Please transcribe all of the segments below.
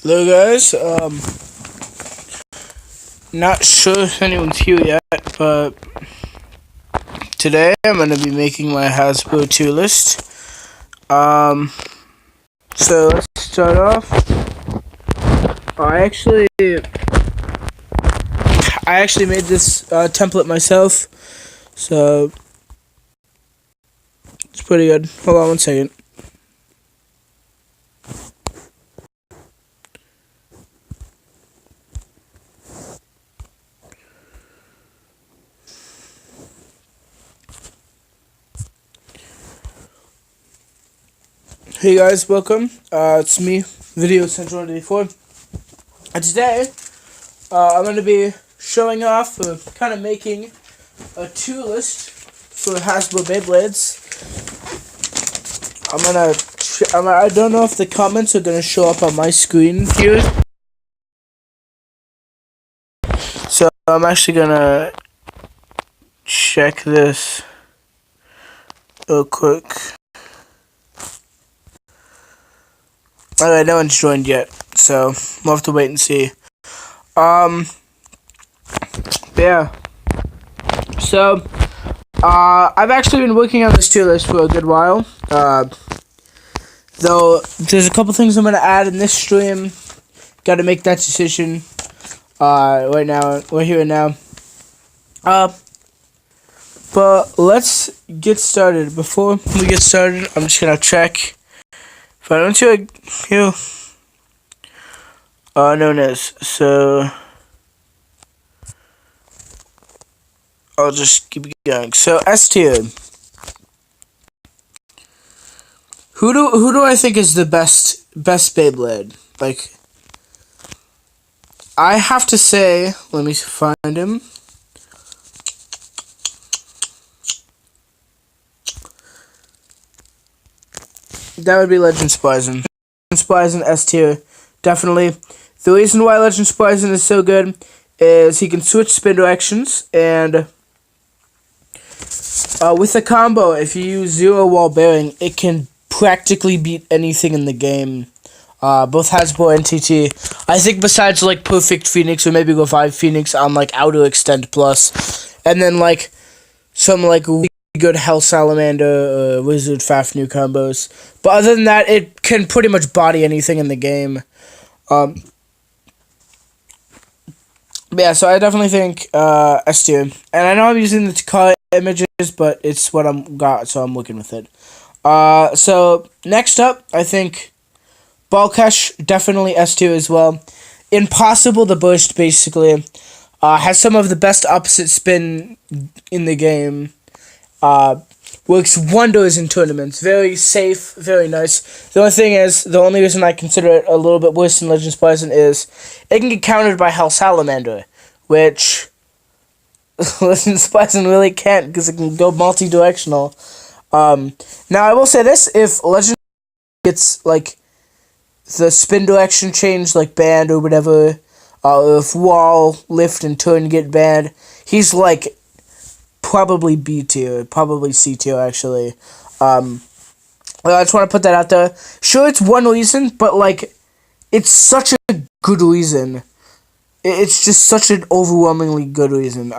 Hello guys, not sure if anyone's here yet, but today I'm going to be making my Hasbro tier list. So let's start off. I actually made this template myself, so it's pretty good. Hold on one second. Hey guys, welcome. It's me, Video Central 94. And today, I'm going to be showing off, kind of making a tier list for Hasbro Beyblades. I don't know if the comments are going to show up on my screen here. So I'm actually going to check this real quick. Alright, no one's joined yet, so we'll have to wait and see. Yeah. So, I've actually been working on this tier list for a good while. Though, there's a couple things I'm going to add in this stream. Got to make that decision, right now, right here and now. But let's get started. Before we get started, I'm just going to check. If I don't see a here, known as, so I'll just keep going. So S tier. Who do I think is the best Beyblade? Like, I have to say, let me find him. That would be Legend Spryzen. Legend Spryzen S tier, definitely. The reason why Legend Spryzen is so good is he can switch spin directions, and with the combo, if you use zero wall bearing, it can practically beat anything in the game. Both Hasbro and TT. I think besides like Perfect Phoenix or maybe Revive Phoenix on like Outer Extend Plus, and then like some like good Hell Salamander, Wizard Fafnir combos. But other than that, it can pretty much body anything in the game. Yeah, so I definitely think S tier. And I know I'm using the car images, but it's what I'm got, so I'm working with it. So next up, I think Balkesh, definitely S tier as well. Impossible the Burst, basically. Has some of the best opposite spin in the game. Works wonders in tournaments. Very safe, very nice. The only thing is, the only reason I consider it a little bit worse than Legend Spryzen is it can get countered by Hell Salamander, which Legend Spryzen really can't because it can go multi-directional. Now I will say this: if Legend gets like the spin direction change, like banned or whatever, if wall, lift, and turn get banned, he's like probably B tier, probably C tier actually. I just want to put that out there. Sure, it's one reason, but like, it's such a good reason. It's just such an overwhelmingly good reason.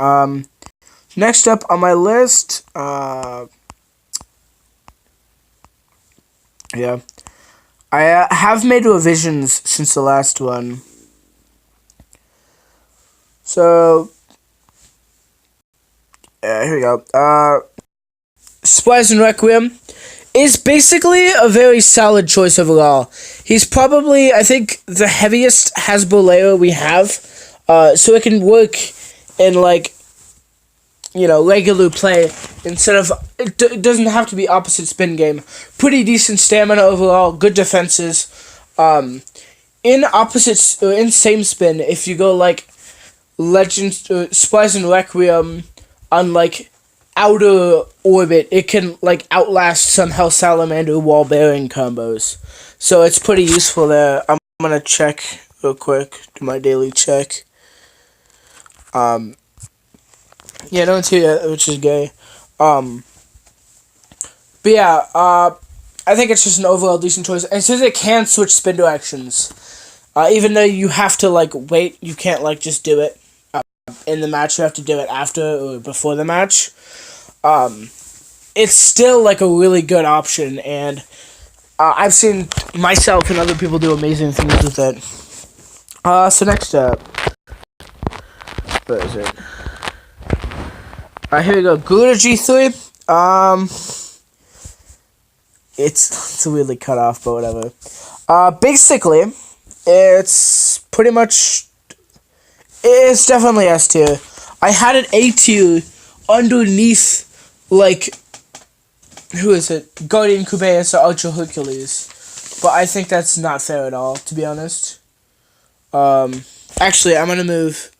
Next up on my list, yeah, I have made revisions since the last one. So here we go. Spryzen Requiem is basically a very solid choice overall. He's probably, I think, the heaviest Hasbro layer we have. So it can work in, like, you know, regular play instead of, it doesn't have to be opposite spin game. Pretty decent stamina overall, good defenses. In opposite, in same spin, if you go, like, Spryzen Requiem on, like, outer orbit, it can, like, outlast some Hell Salamander wall bearing combos. So it's pretty useful there. I'm gonna check real quick, do my daily check. Yeah, no one's here yet, which is gay. But yeah, I think it's just an overall decent choice. And since it can switch spin directions, Even though you have to like wait, you can't like just do it in the match. You have to do it after or before the match. It's still like a really good option, and I've seen myself and other people do amazing things with it. So next up, where is it? Alright, here we go. Gluta G3. It's weirdly cut off, but whatever. Basically, it's pretty much, it's definitely S tier. I had an A tier underneath, like, who is it? Guardian Kubeus or Ultra Hercules. But I think that's not fair at all, to be honest. Actually, I'm gonna move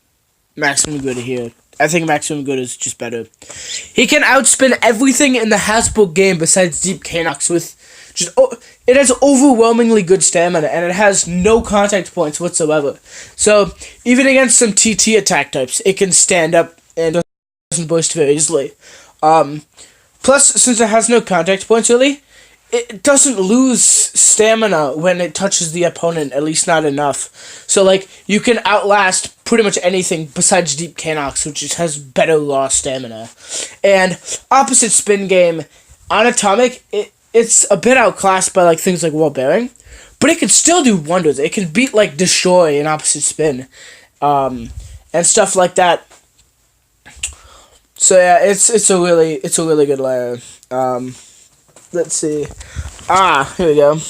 Maximum Good here. I think Maximum Good is just better. He can outspin everything in the Hasbro game besides Deep Canucks with just... it has overwhelmingly good stamina, and it has no contact points whatsoever. So, even against some TT attack types, it can stand up and doesn't burst very easily. Plus, since it has no contact points, really, it doesn't lose stamina when it touches the opponent, at least not enough. So, like, you can outlast pretty much anything besides Deep Canucks, which just has better raw stamina. And opposite spin game, on Atomic, it's a bit outclassed by, like, things like Wall Bearing, but it can still do wonders. It can beat, like, Destroy in opposite spin, and stuff like that. So yeah, it's a really good layer. Let's see. Here we go.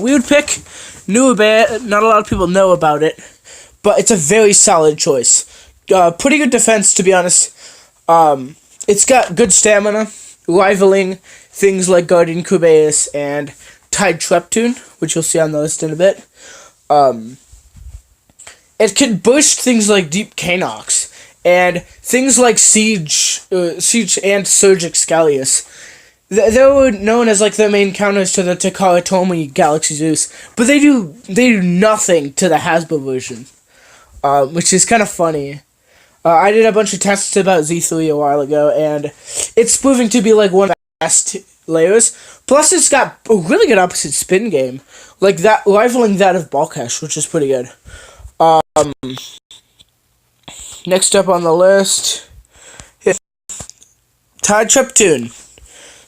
Weird pick. New a bit. Not a lot of people know about it, but it's a very solid choice. Pretty good defense, to be honest. It's got good stamina, rivaling things like Guardian Kubeus and Tide Treptune, which you'll see on the list in a bit. It can burst things like Deep Canucks and things like Siege and Surge Excalius. They were known as like the main counters to the Takara Tomy Galaxy Zeus, but they do nothing to the Hasbro version, which is kind of funny. I did a bunch of tests about Z3 a while ago, and it's proving to be like one of the best layers. Plus, it's got a really good opposite spin game, like that rivaling that of Balkesh, which is pretty good. Next up on the list, Tide Treptune.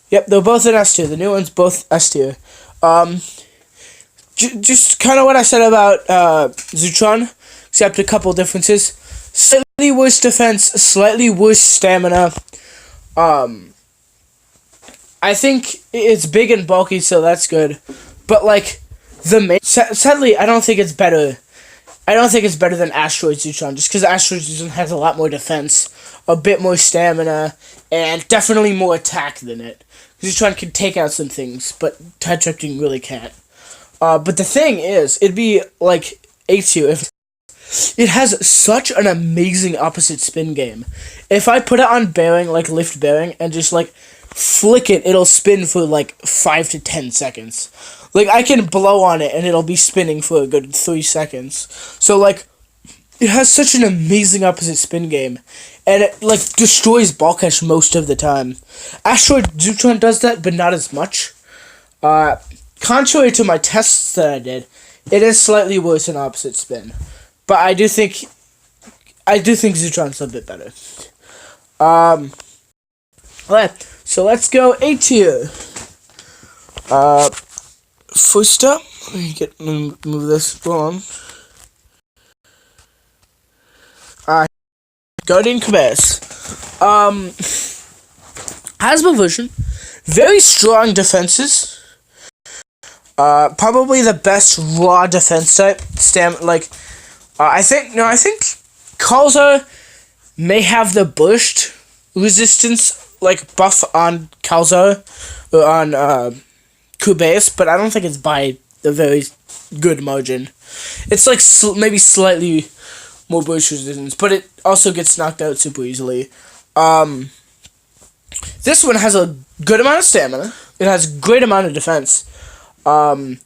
Yep, they're both in S tier. The new one's both S tier. Just kind of what I said about Zutron, except a couple differences. Slightly worse defense, slightly worse stamina. I think it's big and bulky, so that's good. But like sadly, I don't think it's better. I don't think it's better than Asteroid Zutron, just because Asteroid Zutron has a lot more defense, a bit more stamina, and definitely more attack than it. Zutron can take out some things, but Tide Treptune really can't. But the thing is, it'd be like A tier if it has such an amazing opposite spin game. If I put it on bearing, like lift bearing, and just like flick it, it'll spin for like 5 to 10 seconds. Like, I can blow on it, and it'll be spinning for a good 3 seconds. So, like, it has such an amazing opposite spin game. And it, like, destroys Balkesh most of the time. Asteroid Zutron does that, but not as much. Contrary to my tests that I did, it is slightly worse in opposite spin. But I do think Zutron's a bit better. Alright, so let's go A tier. First up, let me move this along. Guardian Kubeus. Hasbro version, very strong defenses. Probably the best raw defense type. I think Kalzar may have the burst resistance like buff on Kalzar or on Kubeus, but I don't think it's by a very good margin. It's like maybe slightly more burst resistance, but it also gets knocked out super easily. This one has a good amount of stamina. It has a great amount of defense. And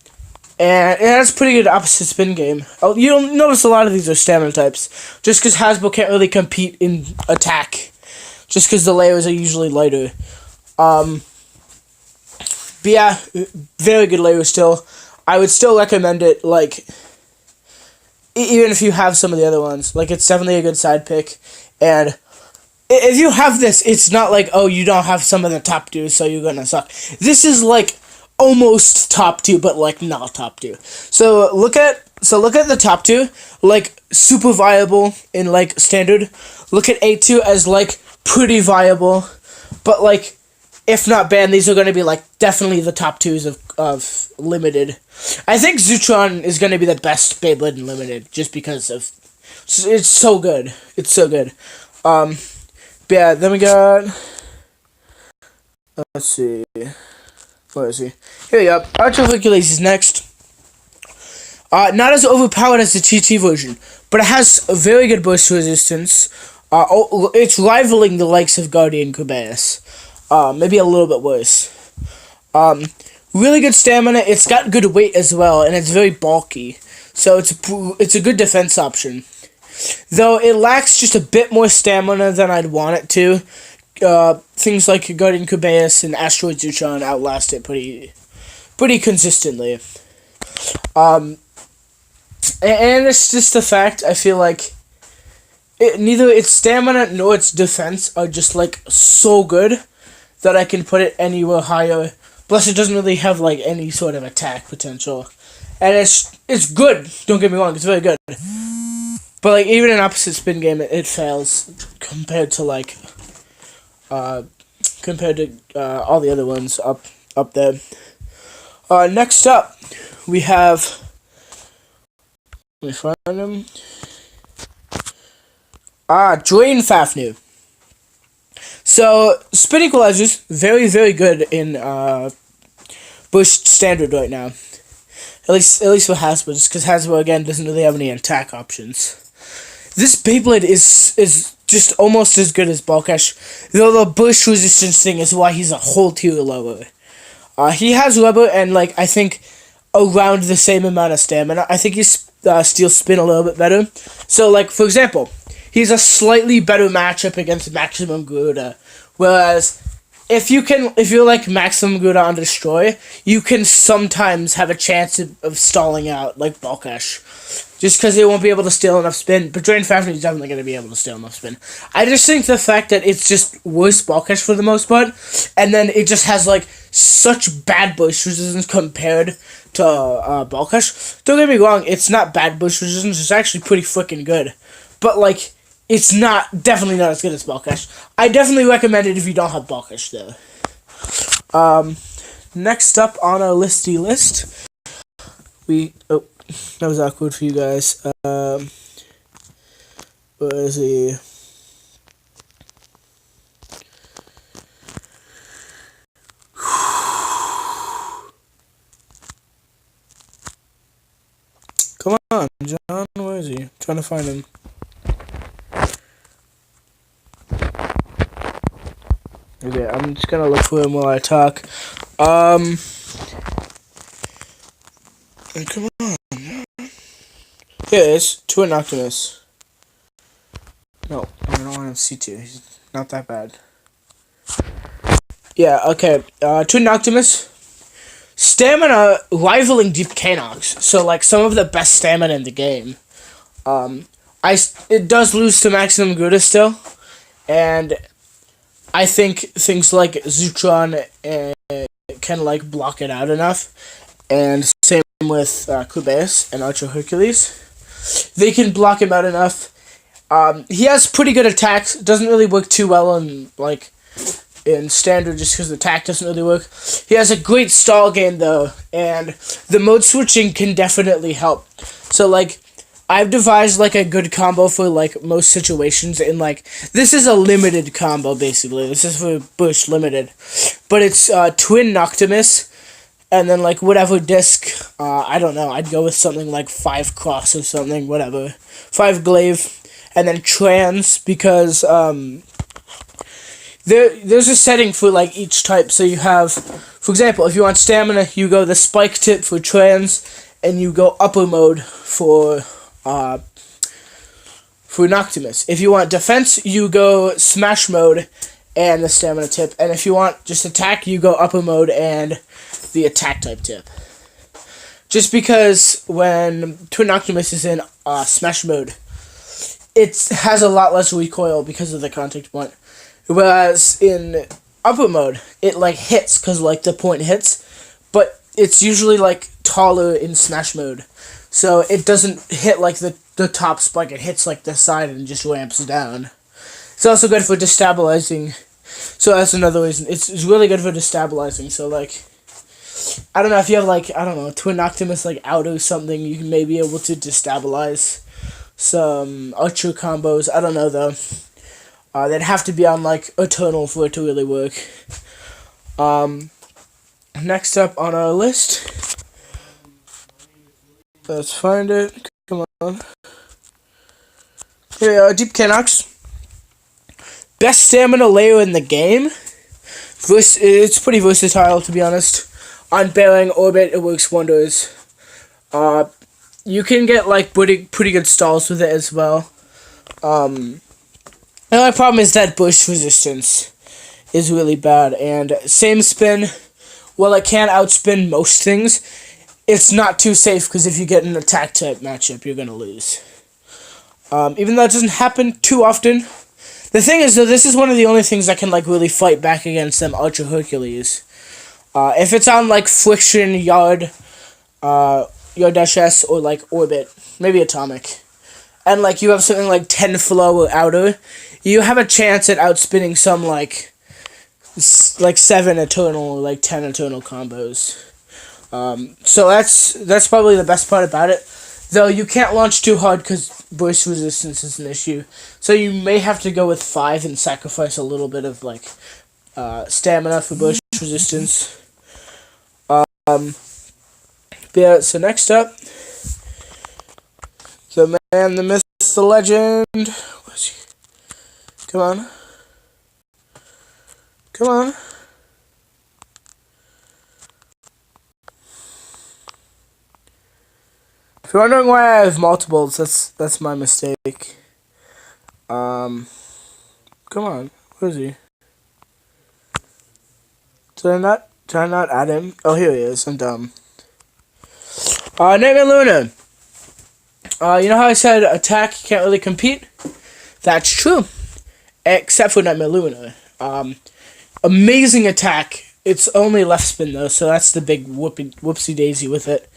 it has pretty good opposite spin game. You'll notice a lot of these are stamina types, just because Hasbro can't really compete in attack, just because the layers are usually lighter. But yeah, very good Lego still. I would still recommend it, like, even if you have some of the other ones. Like, it's definitely a good side pick. And if you have this, it's not like, oh, you don't have some of the top 2, so you're gonna suck. This is, like, almost top 2, but, like, not top 2. So look at the top 2, like, super viable in, like, standard. Look at A2 as, like, pretty viable. But, like, if not banned, these are going to be, like, definitely the top 2s of limited. I think Zutron is going to be the best Beyblade in limited, just because of... It's so good. It's so good. But yeah, then we got... Let's see. Where is he? Here we go. Archer Hercules is next. Not as overpowered as the TT version, but it has a very good burst resistance. It's rivaling the likes of Guardian Kubeus. Maybe a little bit worse. Really good stamina. It's got good weight as well, and it's very bulky. So it's a good defense option. Though it lacks just a bit more stamina than I'd want it to. Things like Guardian Kubeus and Asteroid Zutron outlast it pretty consistently. And it's just the fact, I feel like neither its stamina nor its defense are just, like, so good that I can put it anywhere higher. Plus, it doesn't really have, like, any sort of attack potential. And it's good, don't get me wrong, it's very good. But, like, even in opposite spin game, it fails compared to, like, all the other ones up there. Next up, we have... Let me find him. Drain Fafnir. So, spin equalizers, very, very good in Burst Standard right now. At least for Hasbro, just because Hasbro, again, doesn't really have any attack options. This Beyblade is just almost as good as Balkesh, though the burst resistance thing is why he's a whole tier lower. He has rubber and, like, I think around the same amount of stamina. I think he's steel spin a little bit better. So, like, for example, he's a slightly better matchup against Maximum Garuda. Whereas, if you're like Maximum Garuda on Destroy, you can sometimes have a chance of stalling out, like Balkesh. Just because they won't be able to steal enough spin. But Drain Fafnir is definitely going to be able to steal enough spin. I just think the fact that it's just worse Balkesh for the most part, and then it just has, like, such bad burst resistance compared to Balkesh. Don't get me wrong, it's not bad burst resistance, it's actually pretty freaking good. But, like, it's definitely not as good as Balkesh. I definitely recommend it if you don't have Balkesh, though. Next up on our listy list, that was awkward for you guys. Where is he? Come on, John. Where is he? I'm trying to find him. Okay, I'm just gonna look for him while I talk. Come on. Here it is. Twin Optimus. No, I don't want to see two. He's not that bad. Yeah, okay. Twin Optimus. Stamina rivaling Deep Canox. So, like, some of the best stamina in the game. It does lose to Maximum Garuda still. And I think things like Zutron can, like, block it out enough. And same with Kubeus and Archer Hercules. They can block him out enough. He has pretty good attacks. Doesn't really work too well in standard just because the attack doesn't really work. He has a great stall game though, and the mode switching can definitely help. So, like, I've devised, like, a good combo for, like, most situations, and, like, this is a limited combo basically. This is for Bush limited, but it's Twin Noctimus. And then, like, whatever disc, I don't know, I'd go with something like 5 Cross or something, whatever. 5 Glaive, and then Trans, because, there's a setting for, like, each type. So you have, for example, if you want stamina, you go the Spike Tip for Trans, and you go upper mode for Noctimus. If you want defense, you go Smash mode, and the stamina tip. And if you want just attack, you go upper mode and the attack type tip. Just because when Twin Octopus is in smash mode, it has a lot less recoil because of the contact point. Whereas in upper mode, it like hits because like the point hits, but it's usually like taller in smash mode. So it doesn't hit like the top spike, it hits like the side and just ramps down. It's also good for destabilizing. So that's another reason. It's really good for destabilizing. So like, I don't know if you have like, I don't know, Twin Octopus like out or something, you can maybe be able to destabilize some ultra combos. I don't know though. They'd have to be on like Eternal for it to really work. Next up on our list, let's find it. Come on. Here we are, Deep Canox. Best stamina layer in the game. It's pretty versatile, to be honest. On Bearing Orbit, it works wonders. You can get like pretty good stalls with it as well. The only problem is that burst resistance is really bad, and same spin. While it can outspin most things, it's not too safe because if you get an attack type matchup, you're gonna lose. Even though it doesn't happen too often. The thing is, though, this is one of the only things that can like really fight back against them Ultra Hercules. If it's on like Friction, Yard Dash S, or like Orbit, maybe Atomic, and like you have something like 10 Flow or Outer, you have a chance at outspinning some like 7 Eternal or like 10 Eternal combos. So that's probably the best part about it. Though you can't launch too hard because burst resistance is an issue. So you may have to go with 5 and sacrifice a little bit of like stamina for burst resistance. Yeah, so next up, the man, the myth, the legend. Where's he? Come on. Come on. If you're wondering why I have multiples, that's my mistake. Come on. Where is he? Did I not add him? Oh, here he is. I'm dumb. Nightmare Luna. You know how I said attack can't really compete? That's true. Except for Nightmare Luna. Amazing attack. It's only left spin though, so that's the big whoopsie daisy with it.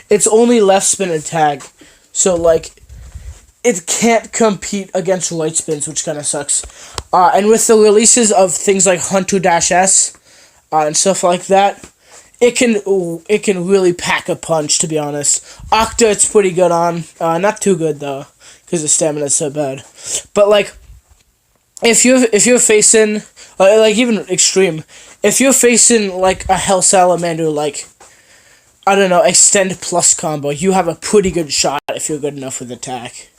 It's only left spin attack, so like it can't compete against right spins, which kind of sucks. And with the releases of things like Hunter Dash S and stuff like that, it can really pack a punch. To be honest, Octa it's pretty good on. Not too good though, because the stamina is so bad. But like, if you're facing like even Extreme, if you're facing like a Hell Salamander, like I don't know, Extend Plus combo, you have a pretty good shot if you're good enough with attack.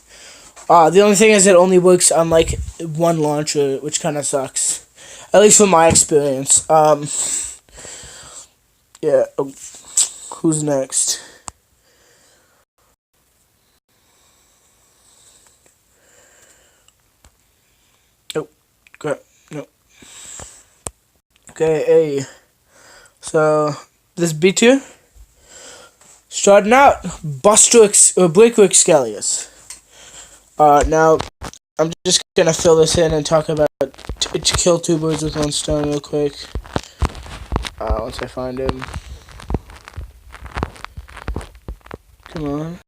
The only thing is it only works on like one launcher, which kind of sucks. At least from my experience. Yeah. Oh, who's next? Oh, crap. No. Okay, hey. So, this B2. Starting out, Breaker Excalius. Now, I'm just gonna fill this in and talk about to kill 2 birds with 1 stone real quick. Once I find him. Come on.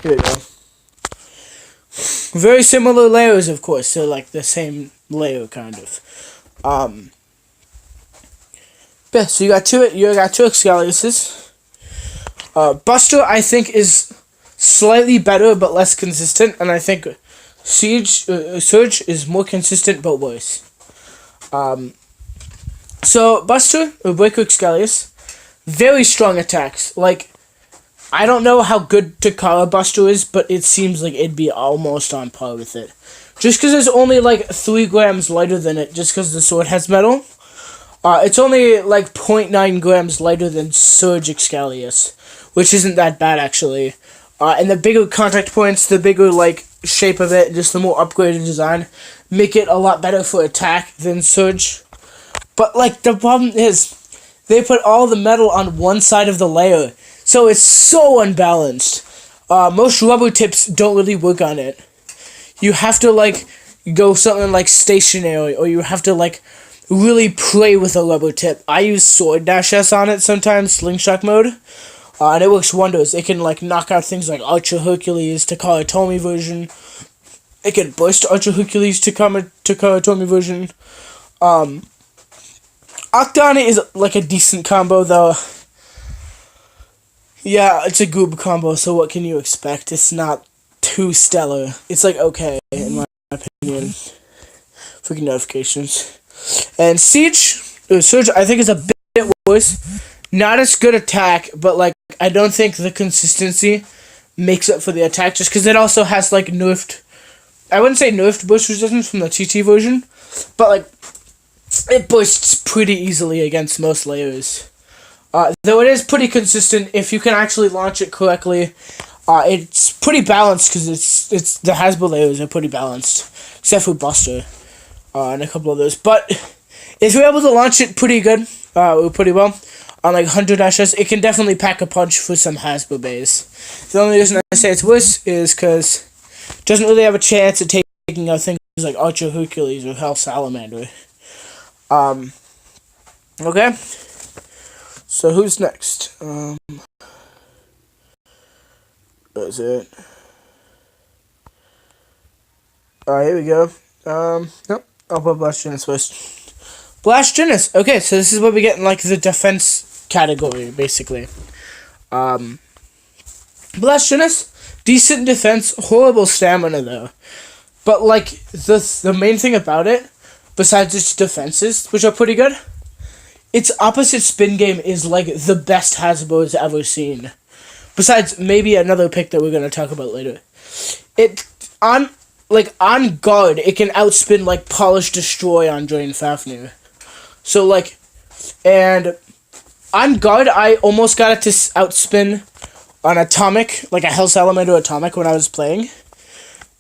Here we go. Very similar layers, of course, so like the same layer, kind of. Yeah, so you got two Excaliuses. Buster, I think, is slightly better but less consistent, and I think Surge is more consistent but worse. So Buster, or Breaker Excalius, very strong attacks. Like, I don't know how good Takara Buster is, but it seems like it'd be almost on par with it. Just because it's only like 3 grams lighter than it, just because the sword has metal. It's only like 0.9 grams lighter than Surge Excalius, which isn't that bad actually. And the bigger contact points, the bigger like shape of it, just the more upgraded design, make it a lot better for attack than Surge. But like the problem is, they put all the metal on one side of the layer, so it's so unbalanced. Most rubber tips don't really work on it. You have to like go something like stationary, or you have to like really play with a rubber tip. I use Sword Dash S on it sometimes, slingshot mode, and it works wonders. It can like knock out things like Ultra Hercules to Karatomi version. It can burst Ultra Hercules to Karatomi version. Octon is like a decent combo though. Yeah, it's a goob combo, so what can you expect? It's not too stellar. It's like okay, in my opinion. Freaking notifications. And Surge, I think is a bit worse. Not as good attack, but like I don't think the consistency makes up for the attack, just because it also has like nerfed. I wouldn't say nerfed burst resistance from the TT version, but like it bursts pretty easily against most layers. Though it is pretty consistent if you can actually launch it correctly. It's pretty balanced because it's the Hasbro layers are pretty balanced, except for Buster, and a couple others. But if you're able to launch it pretty good, or pretty well, on like 100 dashes, it can definitely pack a punch for some Hasbro bays. The only reason I say it's worse is because it doesn't really have a chance at taking out things like Ultra Hercules or Hell Salamander. Okay. So who's next? That's it. Alright, here we go. Nope. I'll put Blast Genius first. Blast Genius! Okay, so this is what we get in, like, the defense category, basically. Blast Genius, decent defense, horrible stamina, though. But, like, the main thing about it, besides its defenses, which are pretty good, its opposite spin game is, like, the best Hasbro has ever seen. Besides, maybe another pick that we're going to talk about later. On guard, it can outspin, like, Polish Destroy on Drain Fafnir. So, like, and on guard, I almost got it to outspin on Atomic, like a Hell Salamander Atomic when I was playing.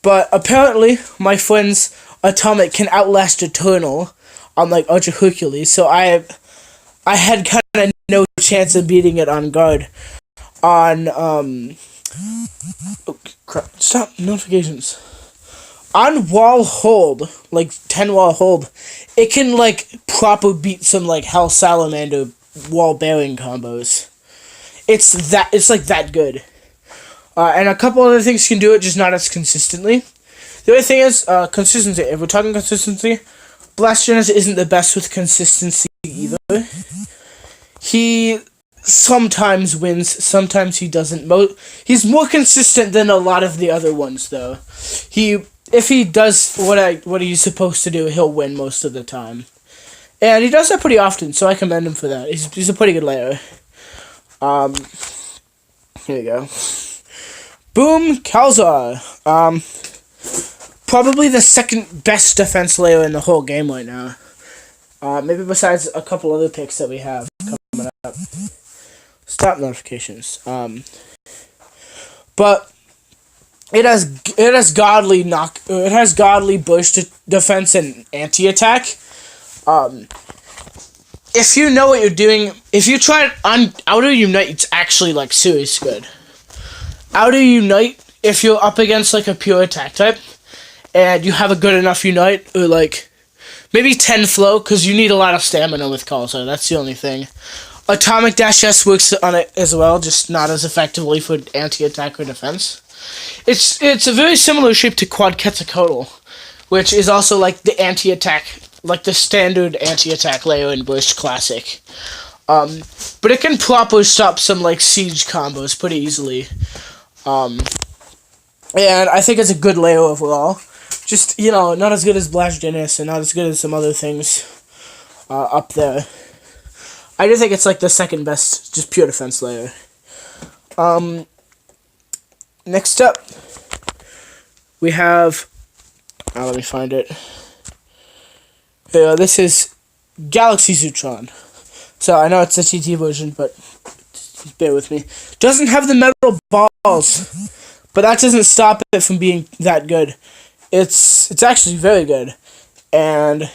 But apparently, my friend's Atomic can outlast Eternal on, like, Ultra Hercules, so I had kind of no chance of beating it on guard. Oh, crap. Stop notifications. On wall hold, like 10 wall hold, it can, like, proper beat some, like, Hell Salamander wall bearing combos. It's like that good. And a couple other things can do it, just not as consistently. The other thing is, consistency. If we're talking consistency, Blast Genius isn't the best with consistency either. He sometimes wins, sometimes he doesn't. He's more consistent than a lot of the other ones, though. If he does what he's supposed to do, he'll win most of the time. And he does that pretty often, so I commend him for that. He's a pretty good layer. Here we go. Boom Calzar. Probably the second best defense layer in the whole game right now. Maybe besides a couple other picks that we have coming up. Stop notifications. But it has godly burst defense and anti-attack. If you know what you're doing, if you try it on Outer Unite, it's actually, like, seriously good. Outer Unite, if you're up against, like, a pure attack type, and you have a good enough Unite, or, like, maybe 10 flow, because you need a lot of stamina with Calzar, that's the only thing. Atomic Dash S works on it as well, just not as effectively for anti-attack or defense. It's a very similar shape to Quad Quetzalcoatl, which is also, like, the anti-attack, like the standard anti-attack layer in Burst Classic. But it can proper stop some, like, siege combos pretty easily. And I think it's a good layer overall. Just, you know, not as good as Blast Genius and not as good as some other things up there. I do think it's, like, the second best, just pure defense layer. Next up, we have... let me find it. This is Galaxy Zootron. So, I know it's a TT version, but bear with me. Doesn't have the metal balls, but that doesn't stop it from being that good. It's actually very good, and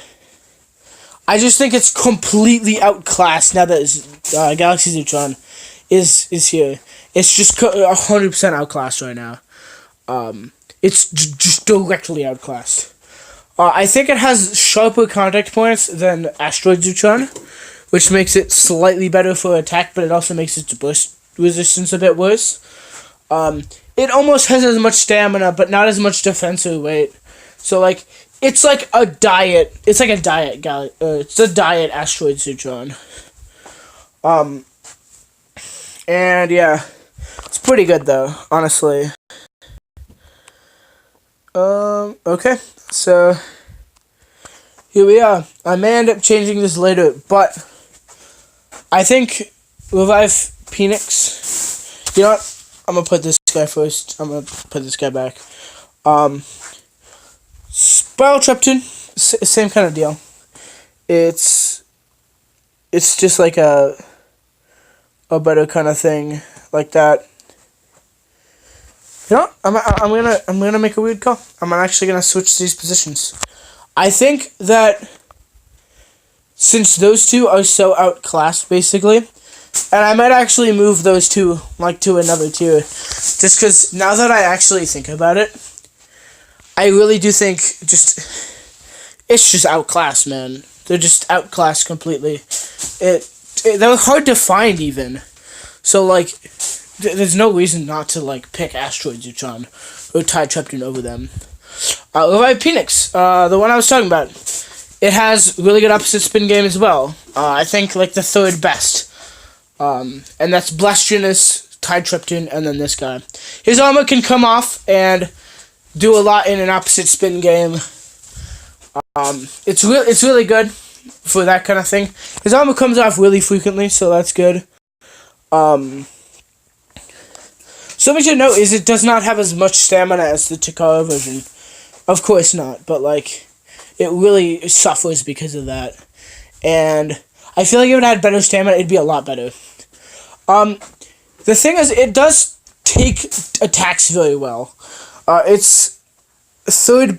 I just think it's completely outclassed now that Galaxy Zutron is here. It's just 100% outclassed right now. It's just directly outclassed. I think it has sharper contact points than Asteroid Zutron, which makes it slightly better for attack, but it also makes its burst resistance a bit worse. It almost has as much stamina, but not as much defensive weight. So, like, it's like a diet. It's like a diet it's a diet Asteroid Zutron. And yeah, it's pretty good though, honestly. Okay, so here we are. I may end up changing this later, but I think Revive Phoenix. You know what? I'm gonna put this guy first. I'm gonna put this guy back. Spiral Trepton, same kind of deal. It's just like a better kind of thing like that. You know what? I'm gonna make a weird call. I'm actually gonna switch these positions. I think that since those two are so outclassed, basically, and I might actually move those two like to another tier, just because now that I actually think about it, I really do think it's just outclassed, man. They're just outclassed completely. They're hard to find even, so like. There's no reason not to like pick Asteroid Zutron or Tide Trepton over them. Revive Phoenix, the one I was talking about, it has really good opposite spin game as well. I think like the third best, and that's Blastrinus, Tide Trepton, and then this guy. His armor can come off and do a lot in an opposite spin game. It's really good for that kind of thing. His armor comes off really frequently, so that's good. Something to note is it does not have as much stamina as the Takara version. Of course not, but like, it really suffers because of that. And I feel like if it had better stamina, it'd be a lot better. The thing is, it does take attacks very well. It's third,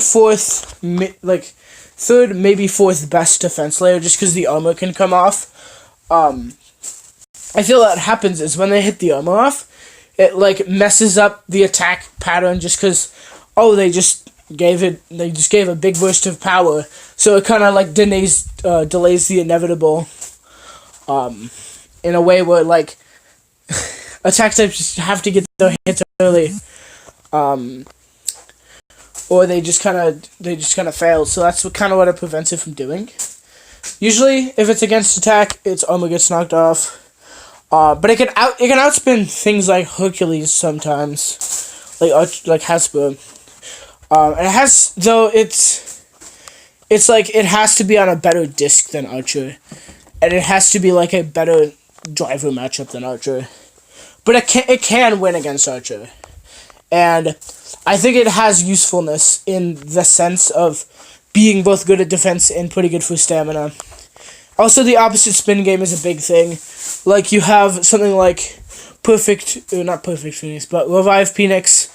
fourth, maybe fourth best defense layer, just because the armor can come off. I feel that happens is when they hit the armor off, it like messes up the attack pattern just because, they just gave a big burst of power, so it kind of like delays the inevitable, in a way where like attack types just have to get their hits early, or they just kind of fail. So that's what it prevents it from doing. Usually, if it's against attack, its armor gets knocked off. But it can outspin things like Hercules sometimes, like Hasbro. And it has it's like it has to be on a better disc than Archer, and it has to be like a better driver matchup than Archer. But it can win against Archer, and I think it has usefulness in the sense of being both good at defense and pretty good for stamina. Also, the opposite spin game is a big thing. Like, you have something like not Perfect Phoenix, but Revive Phoenix,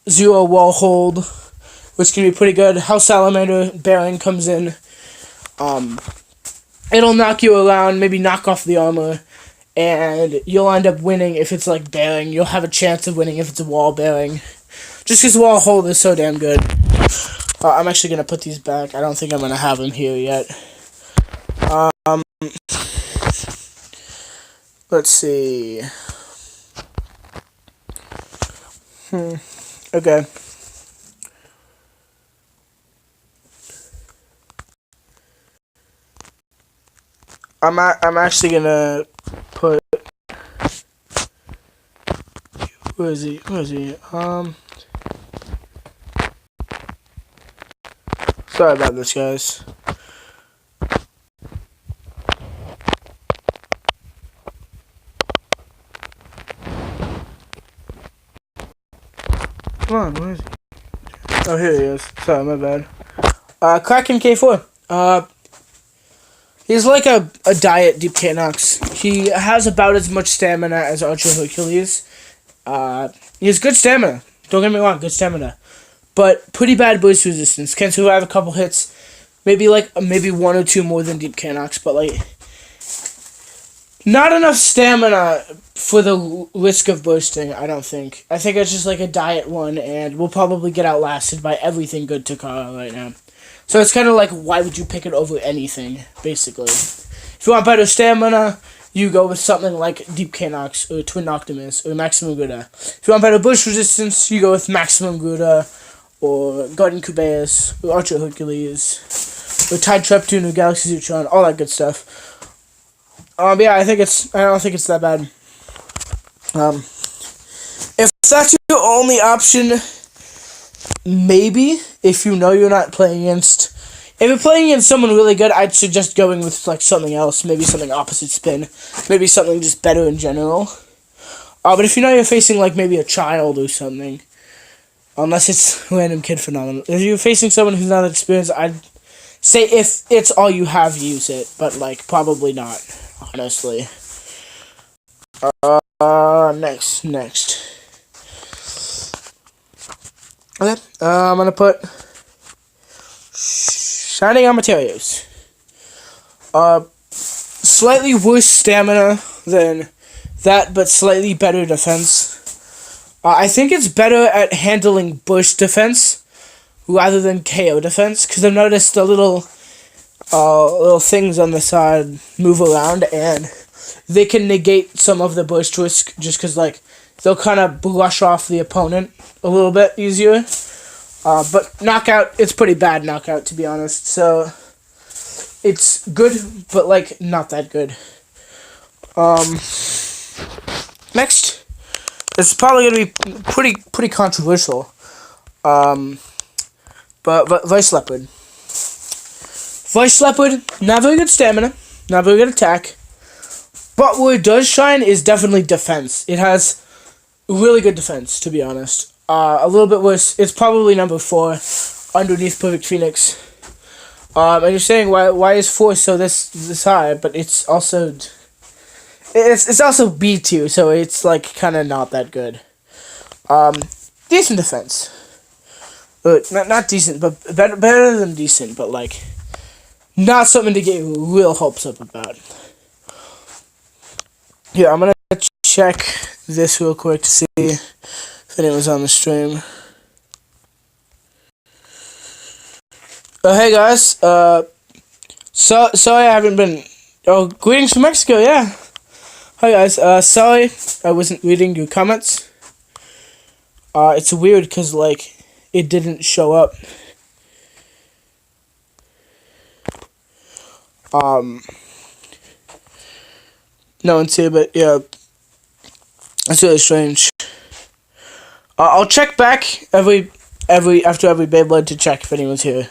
Zero Wall Hold, which can be pretty good. House Salamander Bearing comes in. It'll knock you around, maybe knock off the armor, and you'll end up winning if it's like Bearing. You'll have a chance of winning if it's a Wall Bearing. Just because Wall Hold is so damn good. I'm actually going to put these back. I don't think I'm going to have them here yet. Let's see. Okay. I'm actually gonna put. Where is he? Sorry about this, guys. Come on, where is he? Oh, here he is. Sorry, my bad. Kraken K4. He's like a diet Deep K Nox. He has about as much stamina as Archer Hercules. He has good stamina. Don't get me wrong, good stamina. But pretty bad burst resistance. Can survive a couple hits. Maybe one or two more than Deep K Nox, but like not enough stamina for the risk of bursting, I don't think. I think it's just like a diet one, and we'll probably get outlasted by everything good Takara right now. So it's kind of like, why would you pick it over anything, basically? If you want better stamina, you go with something like Deep K Nox, or Twin Optimus, or Maximum Gouda. If you want better burst resistance, you go with Maximum Gouda, or Guardian Kubeus, or Archer Hercules, or Tide Treptune, or Galaxy Zutron, all that good stuff. Yeah, I don't think it's that bad. If that's your only option, maybe, if you know you're not playing against... If you're playing against someone really good, I'd suggest going with, like, something else. Maybe something opposite spin. Maybe something just better in general. But if you know you're facing, like, maybe a child or something, unless it's random kid phenomenon. If you're facing someone who's not experienced, I'd say if it's all you have, use it. But, like, probably not, honestly. Next. Okay, I'm gonna put Shining on Materials. Slightly worse stamina than that, but slightly better defense. I think it's better at handling burst defense rather than KO defense, because I've noticed the little things on the side move around, and they can negate some of the burst risk just because, like, they'll kind of brush off the opponent a little bit easier. But knockout, it's pretty bad knockout, to be honest. So it's good, but, like, not that good. Next, it's probably gonna be pretty controversial. But Vice Leopard. Vice Leopard, not very good stamina, not very good attack. But where it does shine is definitely defense. It has really good defense, to be honest. A little bit worse. It's probably number 4 underneath Perfect Phoenix. And you're saying why is 4 so this high? But it's also B tier, so it's like kind of not that good. Decent defense. Not decent, but better than decent. But like not something to get real hopes up about. Yeah, I'm gonna check this real quick to see if anyone's on the stream. Hey guys, sorry I haven't been... Oh, greetings from Mexico, yeah. Hi guys, sorry I wasn't reading your comments. It's weird because, like, it didn't show up. No one's here, but yeah, that's really strange. I'll check back after every Beyblade to check if anyone's here.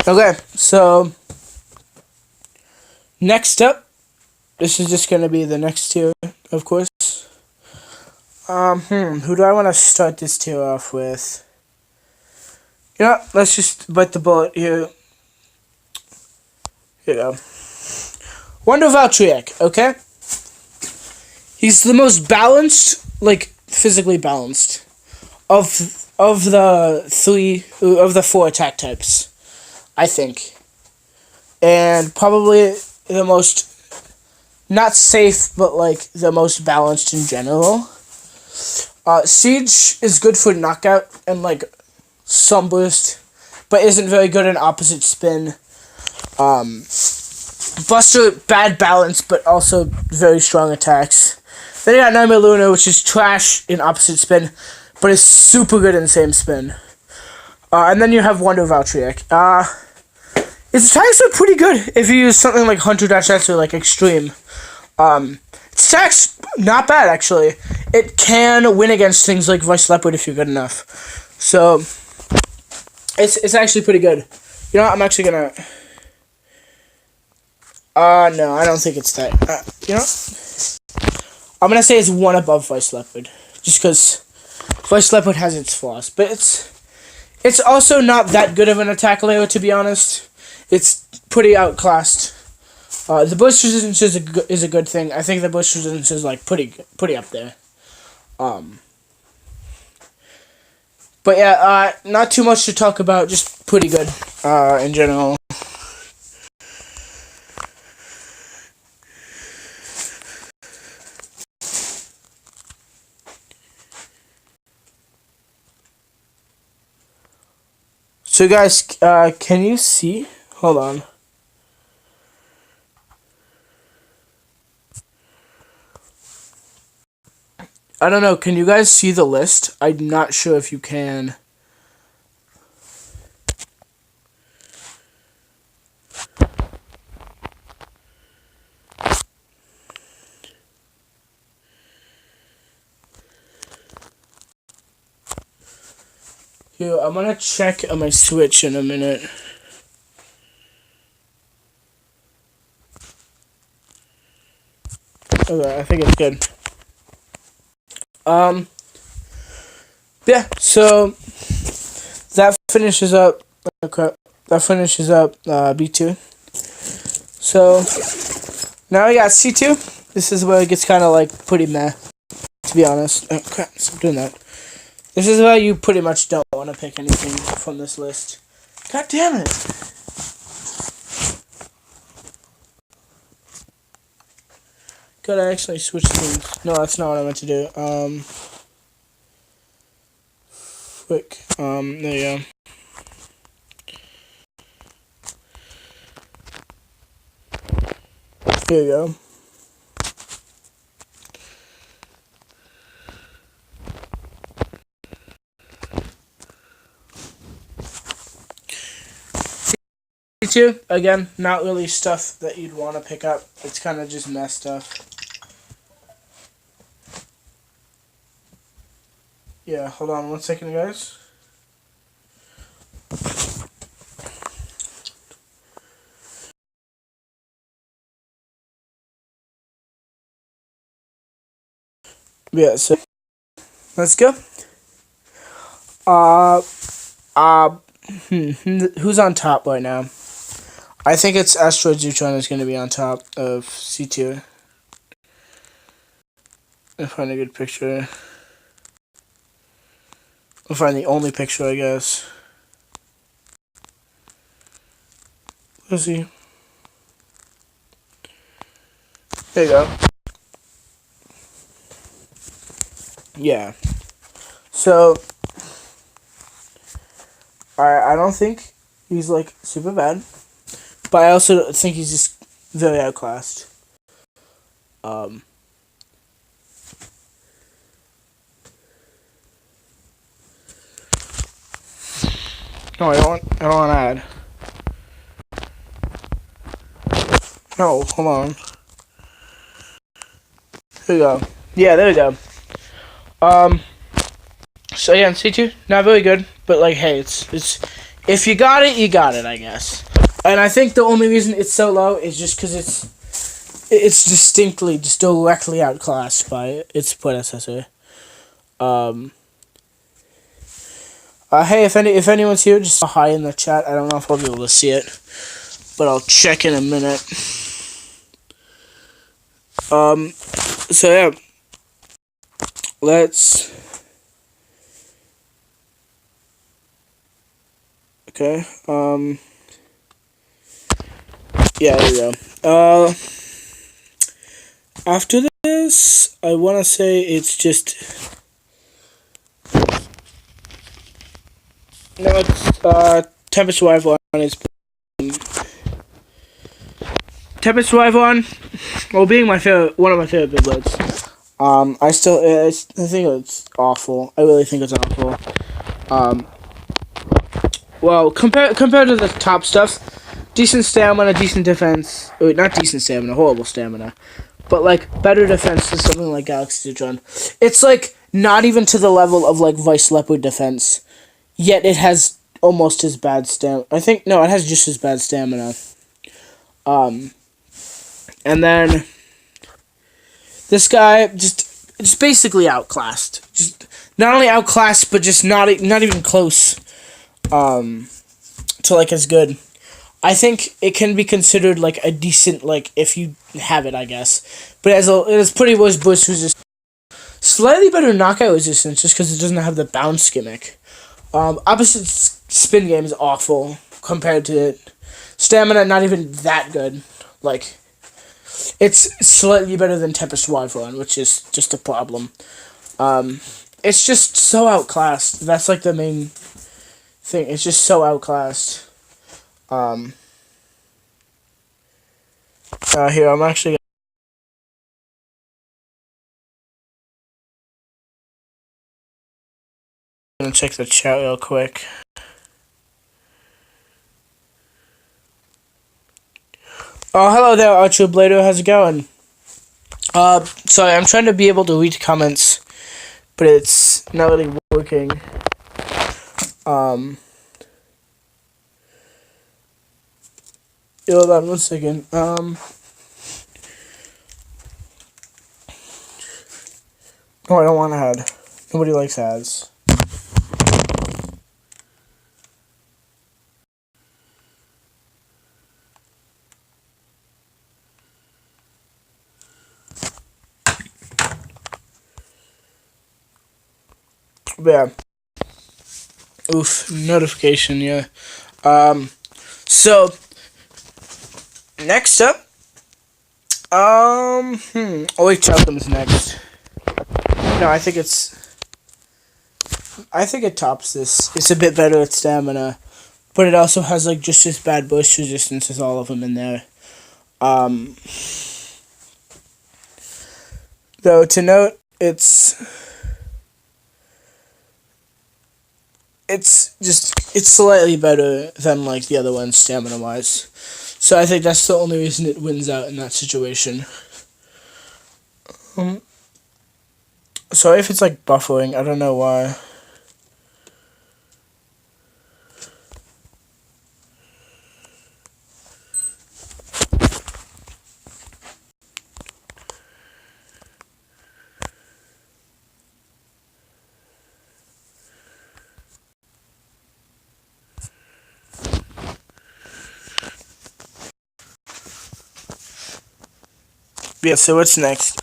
Okay, so next up, this is just gonna be the next tier, of course. Who do I want to start this tier off with? You know, let's just bite the bullet here. Here we go. Wonder Valtryek, okay? He's the most balanced, like, physically balanced of the 4 attack types, I think. And probably the most, not safe, but, like, the most balanced in general. Siege is good for knockout and, like, some burst, but isn't very good in opposite spin. Buster, bad balance, but also very strong attacks. Then you got Nightmare Luna, which is trash in opposite spin, but is super good in the same spin. And then you have Wonder Valtryek. Its attacks are pretty good if you use something like Hunter-X or, like, Extreme. Its attacks, not bad, actually. It can win against things like Vice Leopard if you're good enough. So, it's actually pretty good. You know what, I'm actually gonna... no, I don't think it's that. You know what? I'm gonna say it's 1 above Vice Leopard. just because Vice Leopard has its flaws, but it's also not that good of an attack layer, to be honest. It's pretty outclassed. The burst resistance is a good thing. I think the burst resistance is like pretty up there. But yeah, not too much to talk about. Just pretty good in general. So guys, can you see? Hold on. I don't know. Can you guys see the list? I'm not sure if you can. Here, I'm gonna check on my Switch in a minute. Okay, I think it's good. Yeah, so that finishes up. Okay, that finishes up B2. So now we got C2. This is where it gets kind of like pretty meh, to be honest. Oh crap! Stop doing that. This is where you pretty much don't want to pick anything from this list. God damn it! Could I actually switch things? No, that's not what I meant to do. Quick. There you go. Here you go. C2, again, not really stuff that you'd want to pick up. It's kind of just mess stuff. Yeah, hold on 1 second, guys. Yeah, so let's go. Who's on top right now? I think it's Asteroid Zutron is going to be on top of C2. I'll find a good picture. I'll find the only picture, I guess. Let's see. There you go. Yeah. So, I don't think he's like super bad, but I also think he's just very outclassed. No, I don't want to add. No, hold on. Here we go. Yeah, there we go. So yeah, C2, not very good, but like, hey, it's if you got it, you got it, I guess. And I think the only reason it's so low is just because it's distinctly, just directly outclassed by its predecessor. Hey, if anyone's here, just say hi in the chat. I don't know if I'll be able to see it, but I'll check in a minute. So yeah, let's. Okay. Yeah, there we go. After this, I want to say it's just. No, it's Tempest Rival on its. Tempest Rival, well, being my favorite, one of my favorite Beyblades. I think it's awful. I really think it's awful. Well, compared to the top stuff, decent stamina, decent defense. Not decent stamina, horrible stamina. But, like, better defense than something like Galaxy Zutron. It's, like, not even to the level of, like, Vice Leopard defense. Yet it has almost as bad stamina. I think, no, it has just as bad stamina. And then, this guy, just, it's basically outclassed. Just not only outclassed, but just not even close to like as good. I think it can be considered like a decent, like, if you have it, I guess. But it's pretty worse burst resistance. Slightly better knockout resistance just because it doesn't have the bounce gimmick. Opposite spin game is awful compared to it. Stamina, not even that good. Like, it's slightly better than Tempest Wyvern, which is just a problem. It's just so outclassed. That's like the main thing. It's just so outclassed. Here, I'm actually gonna check the chat real quick. Oh, hello there, Archer Blader. How's it going? Sorry, I'm trying to be able to read comments, but it's not really working. Hold on 1 second. Oh, I don't want an ad. Nobody likes ads. But yeah. Oof, notification, yeah. So next up, oh wait, Cheltenham's next. No, I think it tops this. It's a bit better at stamina, but it also has like just as bad burst resistance as all of them in there. Though to note, it's slightly better than like the other ones stamina wise. So I think that's the only reason it wins out in that situation. Sorry if it's like buffering, I don't know why. Yeah, so what's next?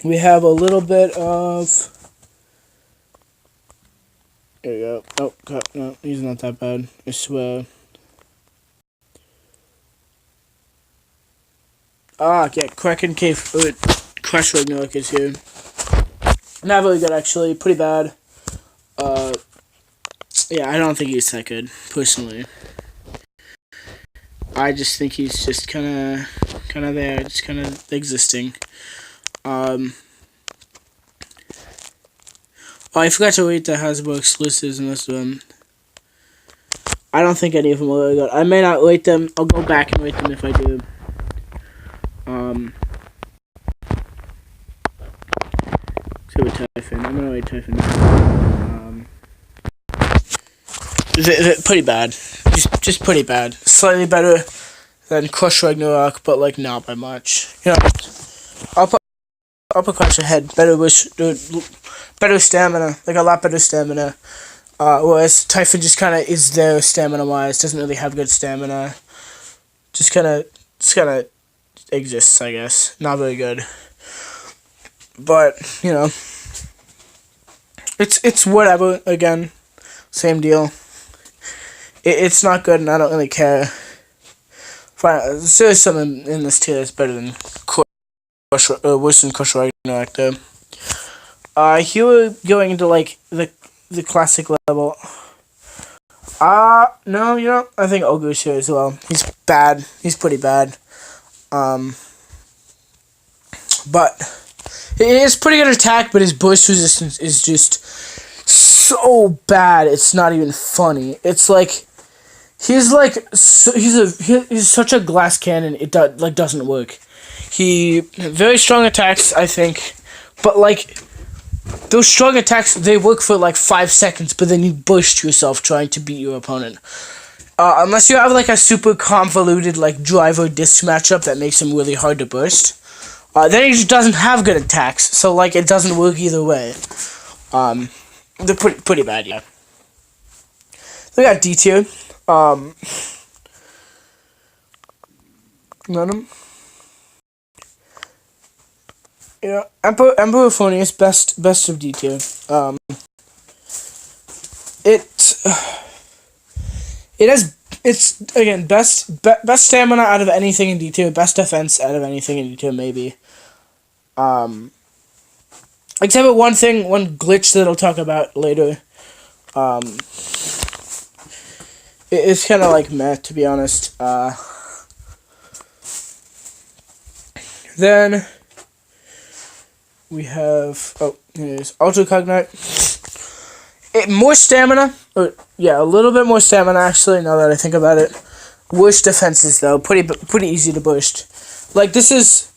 We have a little bit of... There we go. Oh, God, no, he's not that bad, I swear. Yeah, Kraken Cave... Crash Ragnarok is here. Not really good, actually. Pretty bad. Yeah, I don't think he's that good, personally. I just think he's just kind of there, just kind of existing. Oh, I forgot to rate the Hasbro exclusives in this one. I don't think any of them are really good. I may not rate them. I'll go back and rate them if I do. Except with Typhon. I'm gonna rate Typhon. Pretty bad. Just pretty bad. Slightly better than Crush Ragnarok, but like not by much. You know, I'll put Crush ahead. Better stamina, like a lot better stamina. Whereas Typhon just kind of is there stamina wise. Doesn't really have good stamina. Just kind of exists, I guess. Not very good. But you know, it's whatever. Again, same deal. It's not good, and I don't really care. Fine, there's something in this tier that's better than worse than Crush Ragnarok, though. Here we're going into like the classic level. No, you know, I think Ogre's here as well. He's bad. He's pretty bad. But he has pretty good attack, but his burst resistance is just so bad. It's not even funny. It's like he's such a glass cannon. It doesn't work. He very strong attacks, I think, but like those strong attacks, they work for like 5 seconds, but then you burst yourself trying to beat your opponent. Unless you have like a super convoluted like driver disc matchup that makes him really hard to burst. Then he just doesn't have good attacks, so like it doesn't work either way. They're pretty bad, yeah. They got D tier. None of them. Yeah, Emperor Phonius, best of D tier. It's again best stamina out of anything in D tier, best defense out of anything in D tier maybe. Except for one glitch that I'll talk about later. It's kind of like meh, to be honest. Then we have here's Ultra Cognite. More stamina, a little bit more stamina actually. Now that I think about it, worse defenses though, pretty easy to burst. Like this is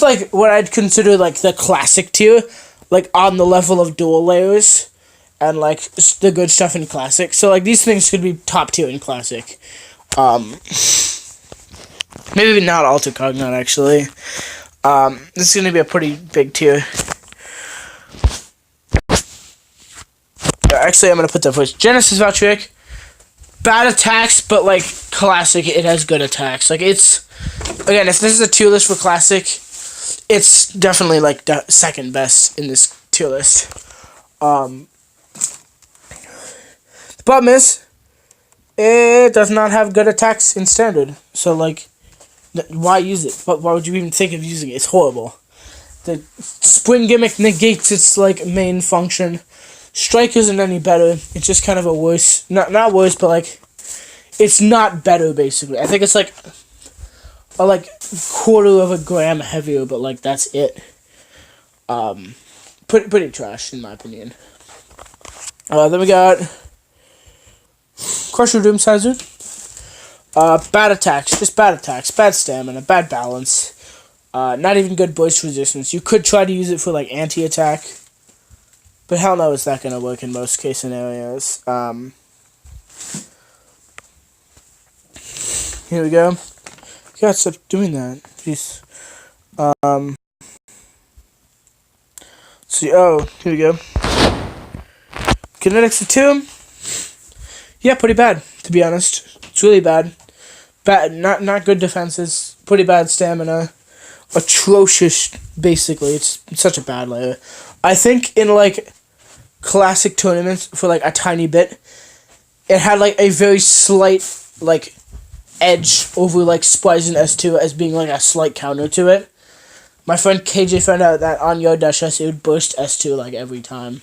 like what I'd consider like the classic tier, like on the level of dual layers, and like the good stuff in classic. So like these things could be top tier in classic. Maybe not Ultra Cognite actually. This is gonna be a pretty big tier. Actually, I'm gonna put that first. Genesis Valtryek, bad attacks, but like classic, it has good attacks. Like it's, again, if this is a tier list for classic, it's definitely like the second best in this tier list. The problem is, it does not have good attacks in standard. So like, why use it? Why would you even think of using it? It's horrible. The spring gimmick negates its like main function. Strike isn't any better. It's just kind of a worse, not worse, but like, it's not better basically. I think it's like a quarter of a gram heavier, but like that's it. Pretty trash in my opinion. Then we got Crusher Doomsizer. Bad attacks, just bad attacks, bad stamina, bad balance. Not even good burst resistance. You could try to use it for like anti-attack, but hell no, is that gonna work in most case scenarios. Here we go. God, stop doing that. Jeez. See, here we go. Kinetics of 2. Yeah, pretty bad, to be honest. It's really bad. Bad, not good defenses. Pretty bad stamina. Atrocious, basically. It's such a bad layer. I think in like classic tournaments for like a tiny bit, it had like a very slight like edge over like Spryzen S2 as being like a slight counter to it. My friend KJ found out that on Yo-S it would burst S2 like every time.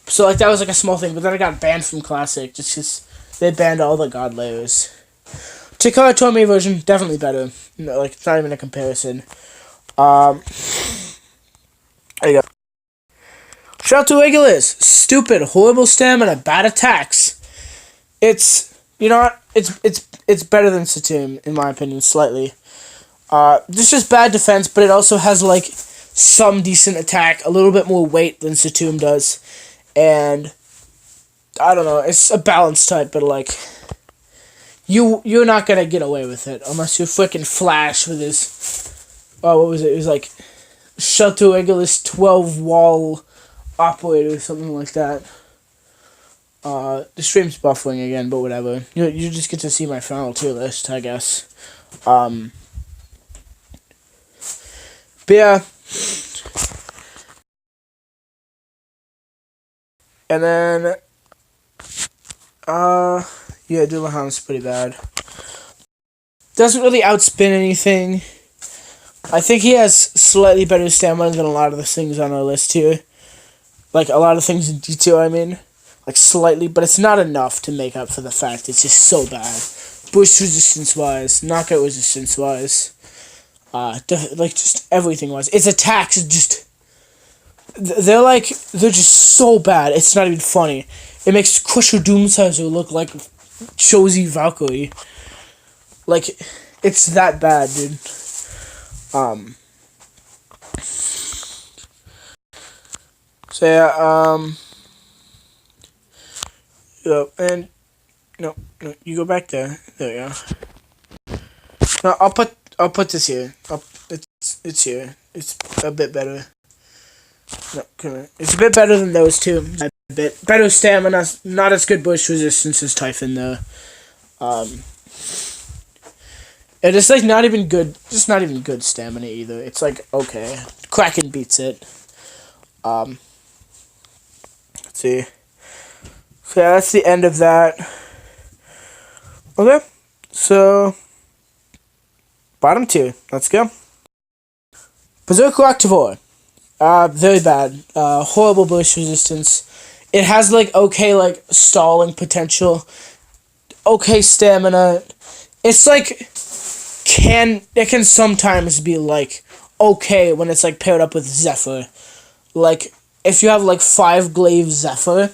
So like that was like a small thing, but then I got banned from classic just because they banned all the god layers. Takara Torme version, definitely better. No, like, it's not even a comparison. There you go. Shout out to Regulus. Stupid, horrible stamina, bad attacks. It's, you know what? It's better than Saturn, in my opinion, slightly. This is bad defense, but it also has, like, some decent attack, a little bit more weight than Saturn does. And, I don't know, it's a balanced type, but, like, you're not gonna get away with it unless you freaking Flash with his, what was it? It was like Shelter Regulus 12 wall operator or something like that. The stream's buffering again, but whatever. You just get to see my final tier list, I guess. But yeah. And then, yeah, Dullahan's pretty bad. Doesn't really outspin anything. I think he has slightly better stamina than a lot of the things on our list here. Like, a lot of things in D2, I mean. Like, slightly, but it's not enough to make up for the fact it's just so bad. Burst resistance-wise, knockout resistance-wise, like, just everything-wise. Its attacks is just... They're just so bad, it's not even funny. It makes Crusher Doomsizer look like Josie Valkyrie. Like, it's that bad, dude. So yeah, and no, you go back there. There you go. No, I'll put this here. It's here. It's a bit better. No, come here. It's a bit better than those two. A bit better stamina. Not as good bush resistance as Typhon though. It is like not even good. Just not even good stamina either. It's like okay. Kraken beats it. Let's see. So yeah, that's the end of that. Okay, so bottom two. Let's go. Berserker Octavore. Very bad. Horrible burst resistance. It has like okay like stalling potential. Okay stamina. It's like it can sometimes be like okay when it's like paired up with Zephyr. Like if you have like 5 Glaive Zephyr,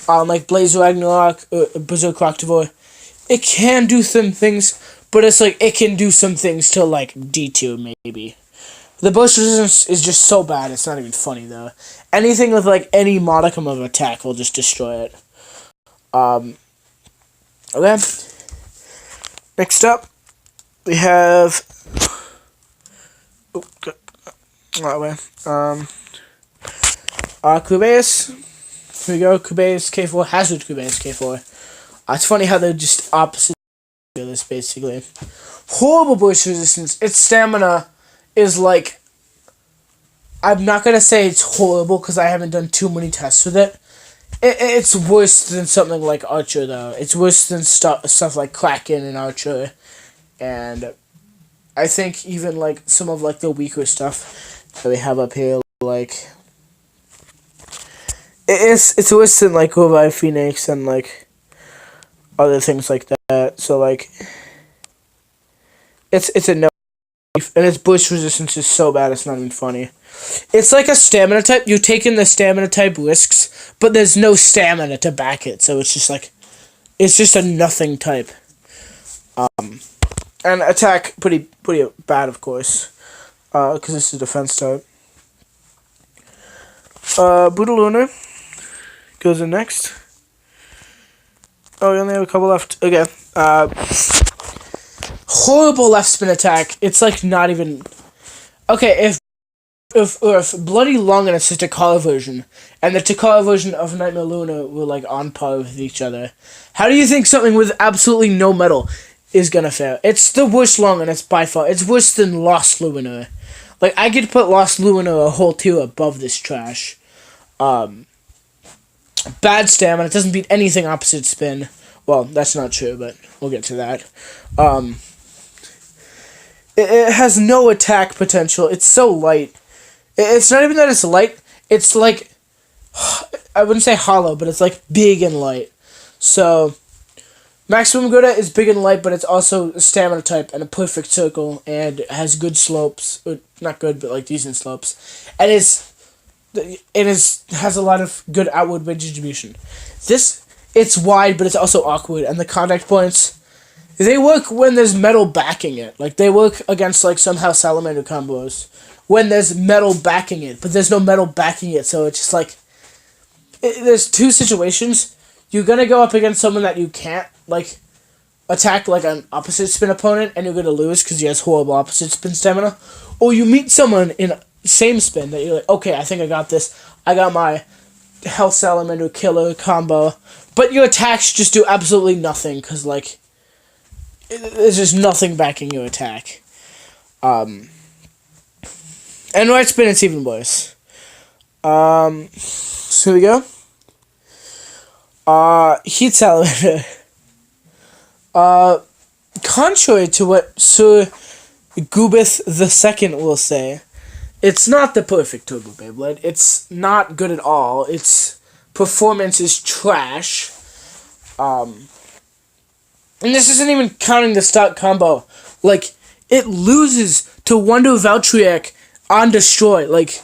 like Blaze Ragnarok, Berserker Octavore, it can do some things, but it's like it can do some things to like D2 maybe. The burst resistance is just so bad, it's not even funny though. Anything with like any modicum of attack will just destroy it. Okay. Next up, we have Kubeus. Here we go, Kubeus K4, Hazard Kubeus K4. It's funny how they're just opposite of this basically. Horrible burst resistance. Its stamina is like, I'm not gonna say it's horrible because I haven't done too many tests with it. It's worse than something like Archer though. It's worse than stuff like Kraken and Archer, and I think even like some of like the weaker stuff that we have up here, like it's worse than like Revive Phoenix and like other things like that. So like it's a no. And its burst resistance is so bad it's not even funny. It's like a stamina type. You're taking the stamina type risks, but there's no stamina to back it, so it's just like it's just a nothing type. And attack pretty bad, of course, because this is a defense type. Brutal Lunar goes in next. Oh, we only have a couple left. Okay. Horrible left spin attack. It's like not even okay. If Bloody Lung and its Takara version and the Takara version of Nightmare Luna were like on par with each other, how do you think something with absolutely no metal is gonna fare? It's the worst Lung, and it's by far it's worse than Lost Luminor. Like I could put Lost Luminor a whole tier above this trash. Bad stamina. It doesn't beat anything opposite spin. Well, that's not true, but we'll get to that. It has no attack potential. It's so light. It's not even that it's light. It's like, I wouldn't say hollow, but it's like big and light. So, Maximum Gouda is big and light, but it's also a stamina type and a perfect circle, and has good slopes. Not good, but like decent slopes. And has a lot of good outward weight distribution. It's wide, but it's also awkward, and the contact points, they work when there's metal backing it. Like, they work against, like, somehow Salamander combos when there's metal backing it, but there's no metal backing it, so it's just, like, there's two situations. You're gonna go up against someone that you can't, like, attack, like, an opposite spin opponent, and you're gonna lose because he has horrible opposite spin stamina, or you meet someone in same spin that you're like, okay, I think I got this. I got my Health Salamander Killer combo, but your attacks just do absolutely nothing, because, like, there's just nothing backing your attack. And right spin, it's even worse. So here we go. Heat Salamander. Contrary to what Sir Goobith II will say, it's not the perfect Turbo Beyblade. It's not good at all. Its performance is trash. And this isn't even counting the stock combo. Like, it loses to Wonder Valtryek on Destroy. Like,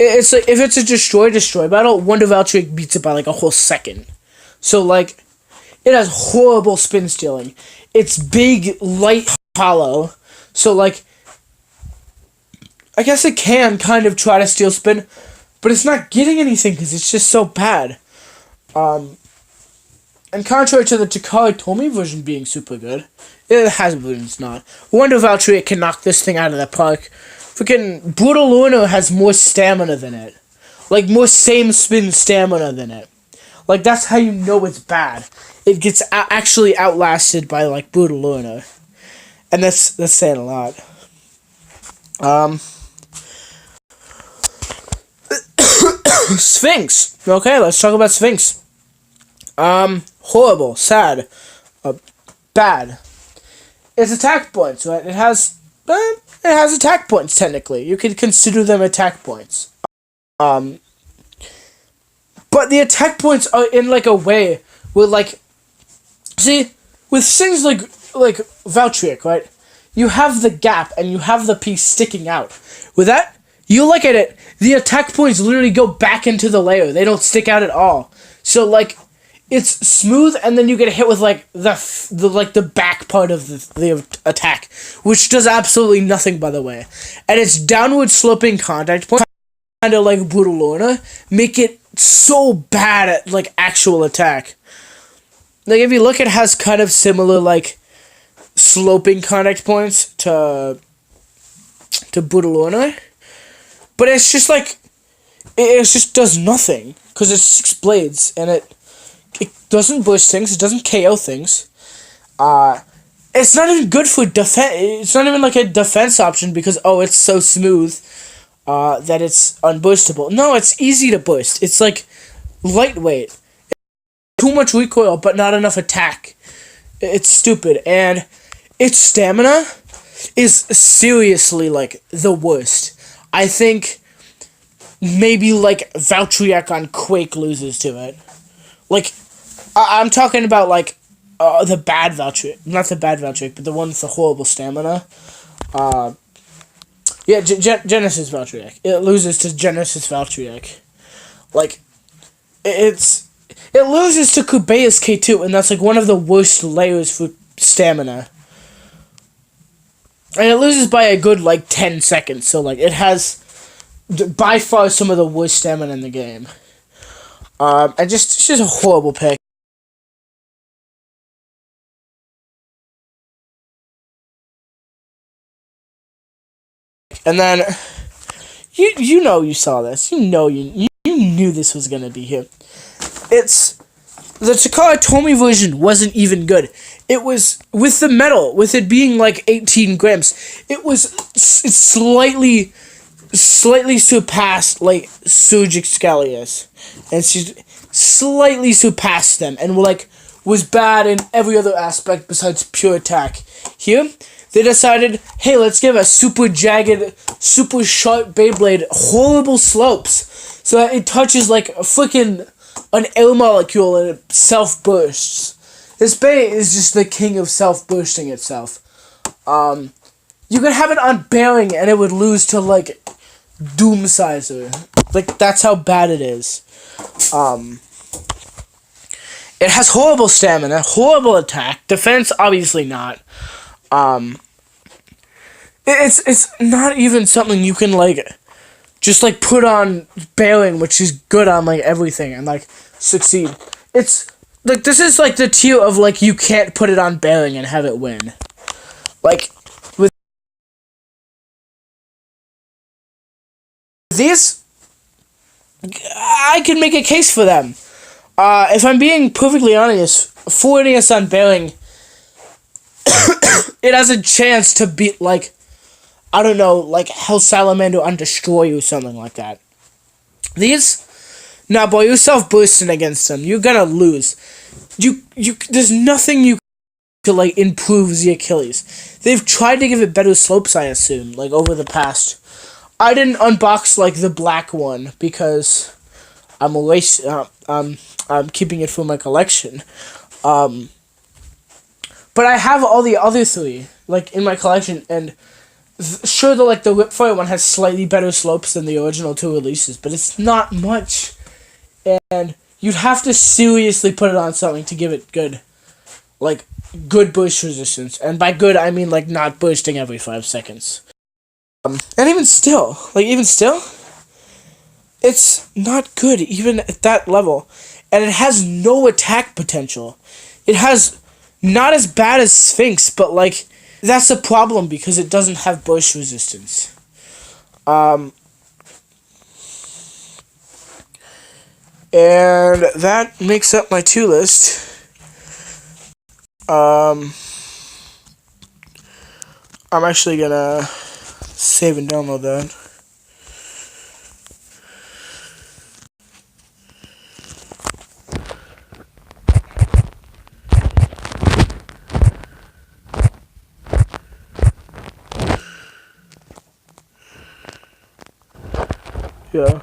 it's like, if it's a Destroy battle, Wonder Valtryek beats it by, like, a whole second. So, like, it has horrible spin stealing. It's big, light, hollow. So, like, I guess it can kind of try to steal spin, but it's not getting anything because it's just so bad. And contrary to the Takara Tomy version being super good, it has version's not. Wonder Valkyrie can knock this thing out of the park. Freaking Brutal Luna has more stamina than it. Like, more same spin stamina than it. Like, that's how you know it's bad. It gets actually outlasted by, like, Brutal Luna. And that's saying a lot. Sphinx. Okay, let's talk about Sphinx. Horrible, sad, bad. It's attack points, right? It has attack points, technically. You could consider them attack points. But the attack points are in, like, a way where, like, see, with things like Valkyrie, right? You have the gap and you have the piece sticking out. With that, you look at it, the attack points literally go back into the layer. They don't stick out at all. So, like, it's smooth, and then you get hit with, like, the back part of the attack, which does absolutely nothing, by the way. And its downward sloping contact point, kind of like Brutal Luna, make it so bad at, like, actual attack. Like, if you look, it has kind of similar, like, sloping contact points to Brutal Luna. But it's just, like, it just does nothing. Because it's 6 blades, and it doesn't burst things, it doesn't KO things. It's not even good for defense. It's not even, like, a defense option because, oh, it's so smooth that it's unburstable. No, it's easy to burst. It's, like, lightweight. Too much recoil, but not enough attack. It's stupid. And its stamina is seriously, like, the worst. I think maybe, like, Valkyrie on Quake loses to it. Like, I'm talking about, like, the bad Valkyrie. Not the bad Valkyrie, but the one with the horrible stamina. Yeah, Genesis Valkyrie. It loses to Genesis Valkyrie. Like, it loses to Kubeya's K2, and that's, like, one of the worst layers for stamina. And it loses by a good, like, 10 seconds, so, like, it has by far some of the worst stamina in the game. And it's just a horrible pick. And then, you know you saw this. You know you knew this was gonna be here. The Takara Tomy version wasn't even good. It was, with the metal, with it being, like, 18 grams, it slightly surpassed, like, Surge Excalius. And she slightly surpassed them, and, like, was bad in every other aspect besides pure attack. Here, they decided, hey, let's give a super jagged, super sharp Beyblade horrible slopes, so that it touches, like, an air molecule and it self-bursts. This Bay is just the king of self-bursting itself. You could have it on bearing and it would lose to, like, Doomsizer. Like, that's how bad it is. It has horrible stamina, horrible attack, defense obviously not. It's not even something you can, like, just, like, put on bearing, which is good on, like, everything, and, like, succeed. It's, like, this is, like, the tier of, like, you can't put it on bearing and have it win. Like, with these, I can make a case for them. If I'm being perfectly honest, 4NES on bearing, it has a chance to beat, like, I don't know, like, Hell Salamander on Destroy or something like that. These, nah, boy, you're self-bursting against them. You're gonna lose. There's nothing you to, like, improve the Achilles. They've tried to give it better slopes, I assume, like, over the past. I didn't unbox, like, the black one because I'm keeping it for my collection. But I have all the other 3, like, in my collection, and sure, the Whipfire one has slightly better slopes than the original 2 releases, but it's not much. And you'd have to seriously put it on something to give it good, like, good burst resistance. And by good, I mean, like, not bursting every 5 seconds. And even still, it's not good, even at that level. and it has no attack potential. It has not as bad as Sphinx, but like that's a problem because it doesn't have burst resistance. And that makes up my 2 list. I'm actually gonna save and download that. Yeah.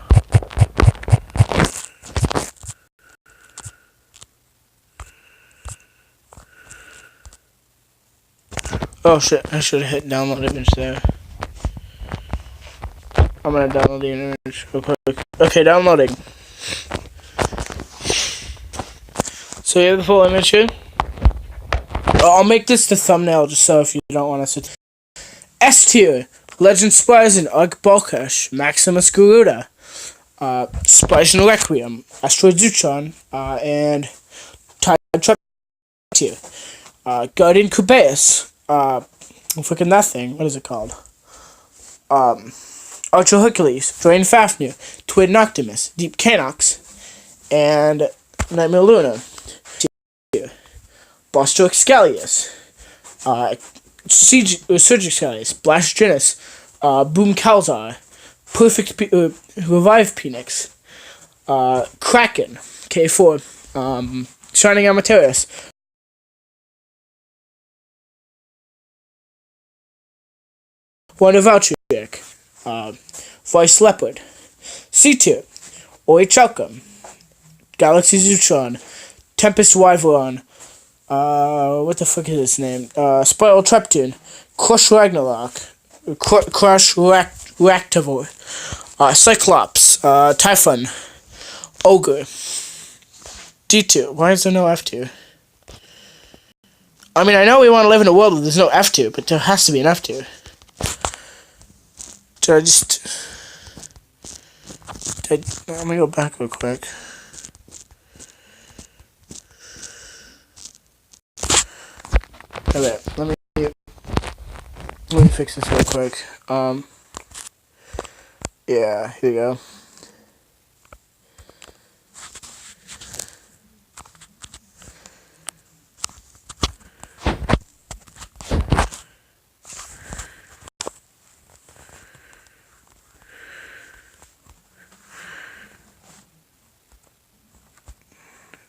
Oh shit, I should have hit download image there. I'm gonna download the image real quick. Okay, downloading. So you have the full image here? I'll make this the thumbnail just so if you don't want to see. S tier. Legend Spryzen, Ugg Balkash, Maximus Garuda, Spryzen Requiem, Asteroid Zuchon, and Tide Trap tier. Guardian Kubeus, freaking that thing, what is it called? Ultra Hercules, Drain Fafnir, Twin Noctimus, Deep Canox, and Nightmare Luna. Buster Excalius, Surge Excalius, Blast Genis, Boom Calzar, Perfect Revive Phoenix, Kraken, K4, Shining Amateris, Wonder Valtryek, Vice Leopard, C-Tier, Oi Chalcum, Galaxy Zutron, Tempest Wyvern, what the fuck is his name? Spiral Treptune, Crush Ragnarok, Crush Ractivore, Cyclops, Typhon, Ogre, D2. Why is there no F2? I mean, I know we want to live in a world where there's no F2, but there has to be an F2. So let me go back real quick. Okay, let me fix this real quick. Yeah, here we go.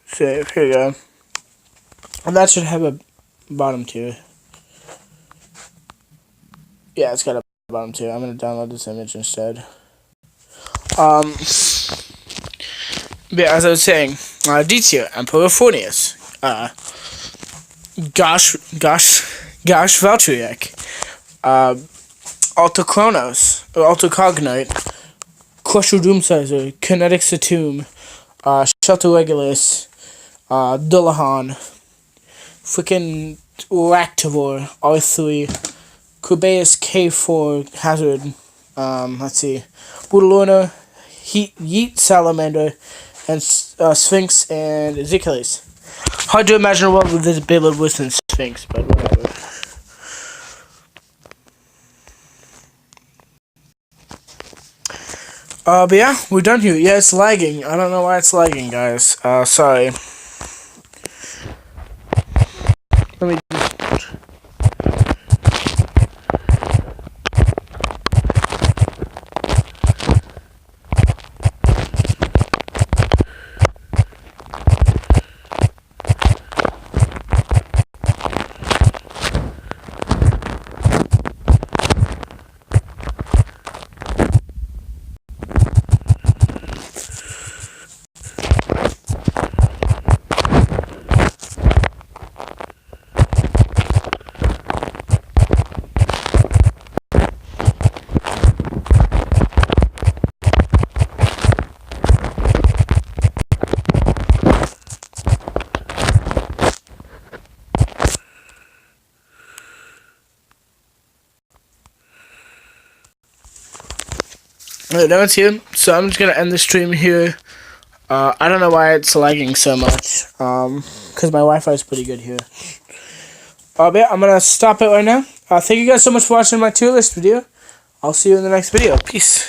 Save, here we go. And that should have a bottom tier. Yeah, it's got a bottom tier. I'm gonna download this image instead. Yeah, as I was saying, D tier, Emperor Phornius, Gosh Valtryek, Alta Chronos, or Alta Cognite, Crusher Doomsizer, Kinetic Satum, Shelter Regulus, Dullahan, freaking Ractivore, R3, Kubeus K4 Hazard, let's see, Budaluna, Yeet Salamander, and Sphinx and Ezekiel's. Hard to imagine a world with this Beyblade worse than Sphinx, but whatever. But yeah, we're done here. Yeah, it's lagging. I don't know why it's lagging, guys. Sorry. Let me just... Now it's here, so I'm just gonna end the stream here. I don't know why it's lagging so much. Because my Wi-Fi is pretty good here. But yeah, I'm gonna stop it right now. Thank you guys so much for watching my tier list video. I'll see you in the next video. Peace.